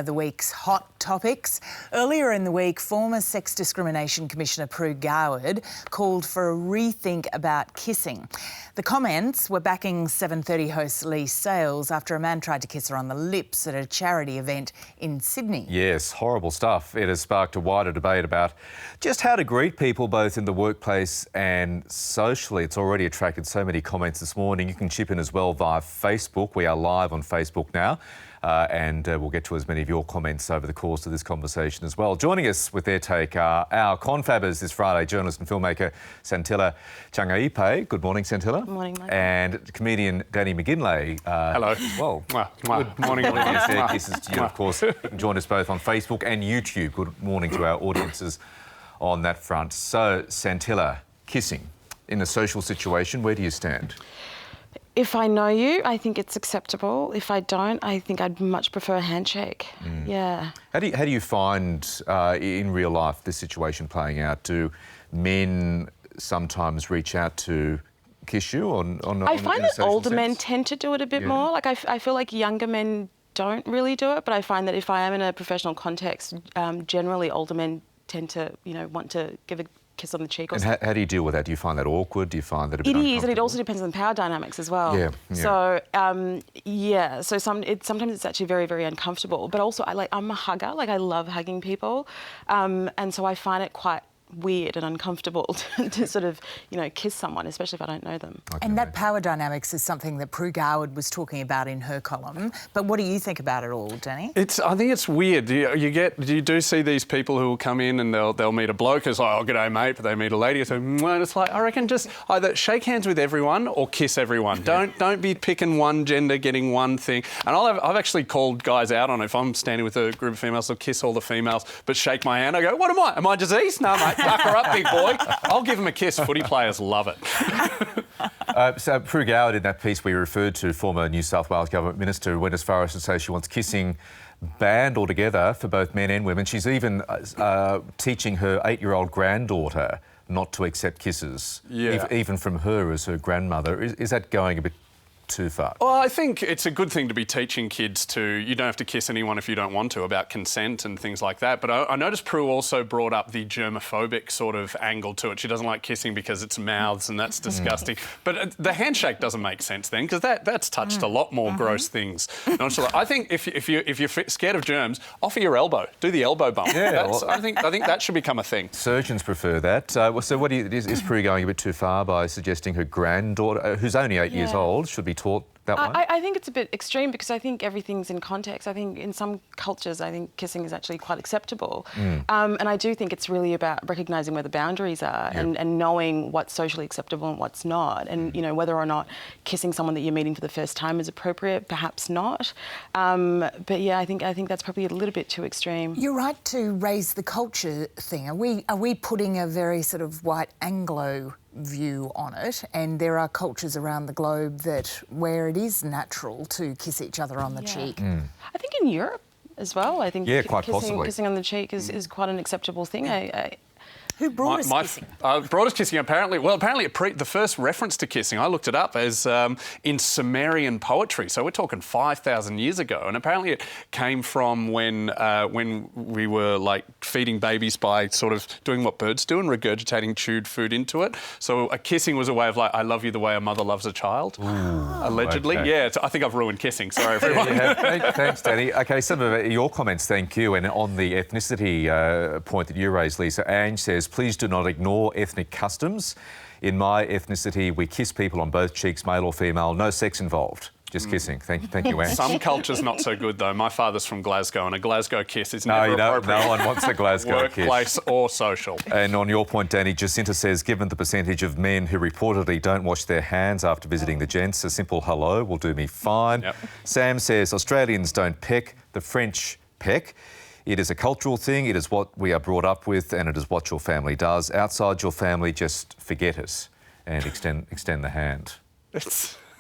The week's hot topics. Earlier in the week, former Sex Discrimination Commissioner Prue Goward called for a rethink about kissing. The comments were backing 7:30 host Lee Sales after a man tried to kiss her on the lips at a charity event in Sydney. Yes, horrible stuff. It has sparked a wider debate about just how to greet people both in the workplace and socially. It's already attracted so many comments this morning. You can chip in as well via Facebook. We are live on Facebook now. And we'll get to as many of your comments over the course of this conversation as well. Joining us with their take are our confabbers this Friday, journalist and filmmaker Santilla Changaipe. Good morning, Santilla. Good morning, Michael. And comedian Danny McGinlay. Hello. Well, good morning, everyone. Kisses to you, of course. You can join us both on Facebook and YouTube. Good morning to our audiences on that front. So, Santilla, kissing in a social situation, where do you stand? If I know you, I think it's acceptable. If I don't, I think I'd much prefer a handshake. Yeah. How do you find in real life this situation playing out? Do men sometimes reach out to kiss you I find that older men sense? tend to do it a bit more. Like I feel like younger men don't really do it, but I find that if I am in a professional context, generally older men tend to, want to give a kiss on the cheek. And how do you deal with that? Do you find that awkward? Do you find that a bit uncomfortable? It is, and it also uncomfortable? depends on the power dynamics as well. So, sometimes it's actually very, very uncomfortable. But also, I'm a hugger. I love hugging people, and so I find it quite weird and uncomfortable to sort of, kiss someone, especially if I don't know them. And that power dynamics is something that Prue Goward was talking about in her column. But what do you think about it all, Danny? I think it's weird. You do see these people who will come in and they'll meet a bloke who's like, oh, g'day, mate, but they meet a lady, so and it's like, I reckon just either shake hands with everyone or kiss everyone. Don't be picking one gender, getting one thing. And I've actually called guys out on it. If I'm standing with a group of females, I'll kiss all the females, but shake my hand. I go, what am I? Am I diseased? No, mate. Buck her up, big boy. I'll give him a kiss. Footy players love it. So Prue Goward, in that piece we referred to, former New South Wales Government Minister, went as far as to say she wants kissing banned altogether for both men and women. She's even teaching her 8-year-old granddaughter not to accept kisses, even from her as her grandmother. Is that going a bit too far? Well, I think it's a good thing to be teaching kids you don't have to kiss anyone if you don't want to, about consent and things like that. But I noticed Prue also brought up the germophobic sort of angle to it. She doesn't like kissing because it's mouths and that's disgusting. But the handshake doesn't make sense then, because that's touched a lot more gross things. I think if you're scared of germs, offer your elbow. Do the elbow bump. I think that should become a thing. Surgeons prefer that. So what is Prue going a bit too far by suggesting her granddaughter, who's only 8 years old, should be taught that way? I think it's a bit extreme because I think everything's in context. I think in some cultures, I think kissing is actually quite acceptable. And I do think it's really about recognising where the boundaries are and knowing what's socially acceptable and what's not. And, whether or not kissing someone that you're meeting for the first time is appropriate, perhaps not. But yeah, I think that's probably a little bit too extreme. You're right to raise the culture thing. Are we putting a very sort of white Anglo view on it, and there are cultures around the globe where it is natural to kiss each other on the cheek? I think in Europe as well. I think quite possibly. Kissing on the cheek is quite an acceptable thing. Who brought us kissing? Brought us kissing, apparently. Well, apparently the first reference to kissing, I looked it up, as in Sumerian poetry. So we're talking 5,000 years ago. And apparently it came from when we were, feeding babies by sort of doing what birds do and regurgitating chewed food into it. So a kissing was a way of, I love you the way a mother loves a child, allegedly. Okay. Yeah, I think I've ruined kissing. Sorry, everyone. Thanks, Danny. OK, some of your comments, thank you. And on the ethnicity point that you raised, Lisa, Ange says, please do not ignore ethnic customs. In my ethnicity, we kiss people on both cheeks, male or female, no sex involved. Just kissing. Thank you, Ange. Some cultures not so good, though. My father's from Glasgow, and a Glasgow kiss is never appropriate. No one wants a Glasgow kiss. Workplace or social. And on your point, Danny, Jacinta says, given the percentage of men who reportedly don't wash their hands after visiting the gents, a simple hello will do me fine. Sam says, Australians don't peck, the French peck. It is a cultural thing, it is what we are brought up with, and it is what your family does. Outside your family, just forget it and extend the hand.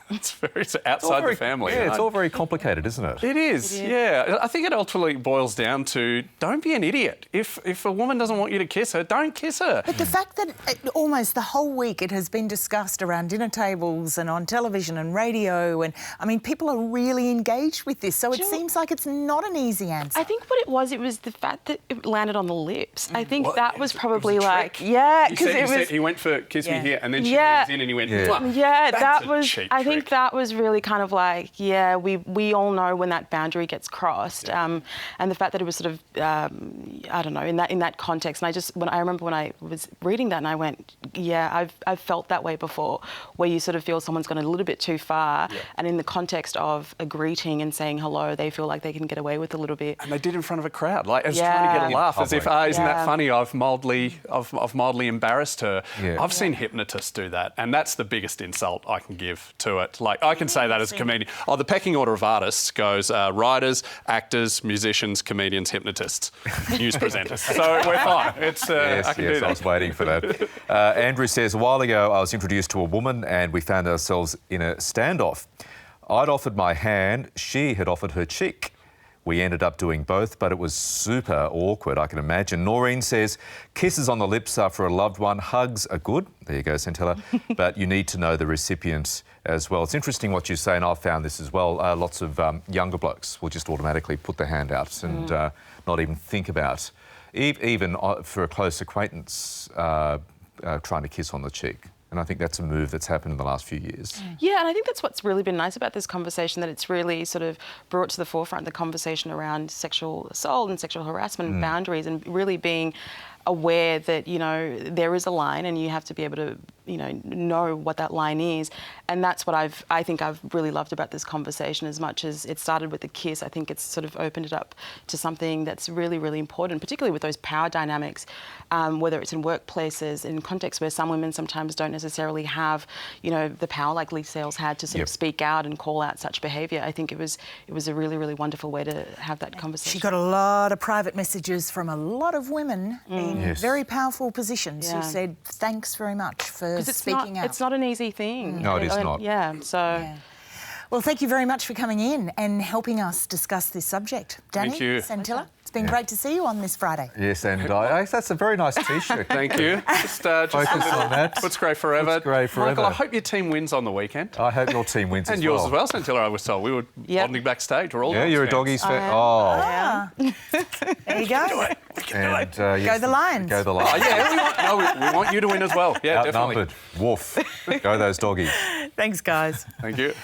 It's outside the family. Yeah, it's all very complicated, isn't it? It is, yeah. I think it ultimately boils down to don't be an idiot. If a woman doesn't want you to kiss her, don't kiss her. But the fact that almost the whole week it has been discussed around dinner tables and on television and radio, and I mean, people are really engaged with this, so it seems like it's not an easy answer. I think what it was the fact that it landed on the lips. I think What? that was probably It was a like, trick. because He went for kiss me here, and then she Yeah. leans in and he went, Yeah. "Mwah." Yeah, That's that a was. cheap I think trick. that was really kind of like, we all know when that boundary gets crossed, and the fact that it was sort of, I don't know, in that context. And I remember when I was reading that, and I went, I've felt that way before, where you sort of feel someone's gone a little bit too far, and in the context of a greeting and saying hello, they feel like they can get away with a little bit. And they did in front of a crowd, like as trying to get a laugh, as if, isn't that funny? I've mildly embarrassed her. Yeah. I've seen hypnotists do that, and that's the biggest insult I can give to it. Like I can say that as a comedian. Oh, the pecking order of artists goes writers, actors, musicians, comedians, hypnotists, news presenters. So we're fine. It's I can do that. I was waiting for that. Andrew says, a while ago I was introduced to a woman and we found ourselves in a standoff. I'd offered my hand, she had offered her cheek. We ended up doing both, but it was super awkward, I can imagine. Noreen says, kisses on the lips after a loved one, hugs are good. There you go, Centella. But you need to know the recipient as well. It's interesting what you say, and I've found this as well. Lots of younger blokes will just automatically put their hand out and not even think about, even for a close acquaintance, trying to kiss on the cheek. And I think that's a move that's happened in the last few years. Yeah, and I think that's what's really been nice about this conversation, that it's really sort of brought to the forefront the conversation around sexual assault and sexual harassment and boundaries, and really being aware that, there is a line and you have to be able to, know what that line is. And that's what I think I've really loved about this conversation. As much as it started with the kiss, I think it's sort of opened it up to something that's really, really important, particularly with those power dynamics, whether it's in workplaces, in contexts where some women sometimes don't necessarily have, the power like Lisa Sales had to sort of speak out and call out such behaviour. I think it was a really, really wonderful way to have that conversation. She got a lot of private messages from a lot of women in very powerful positions who said, thanks very much for speaking out. It's not an easy thing. No, it is not. Yeah, so... Yeah. Well, thank you very much for coming in and helping us discuss this subject. Danny, Thank you. Centella, it's been great to see you on this Friday. Yes, and that's a very nice T-shirt. Thank you. Just Focus on that. Footscray forever. Footscray forever. Michael, I hope your team wins on the weekend. I hope your team wins And yours as well, Centilla, I was told. We were bonding backstage. We're all Yeah, Dogs you're a fans. doggies fan. There you go. And, Go the Lions. Go the Oh, Lions. yeah, we want you to win as well. Yeah, definitely. Outnumbered. Woof. Go those doggies. Thanks, guys. Thank you.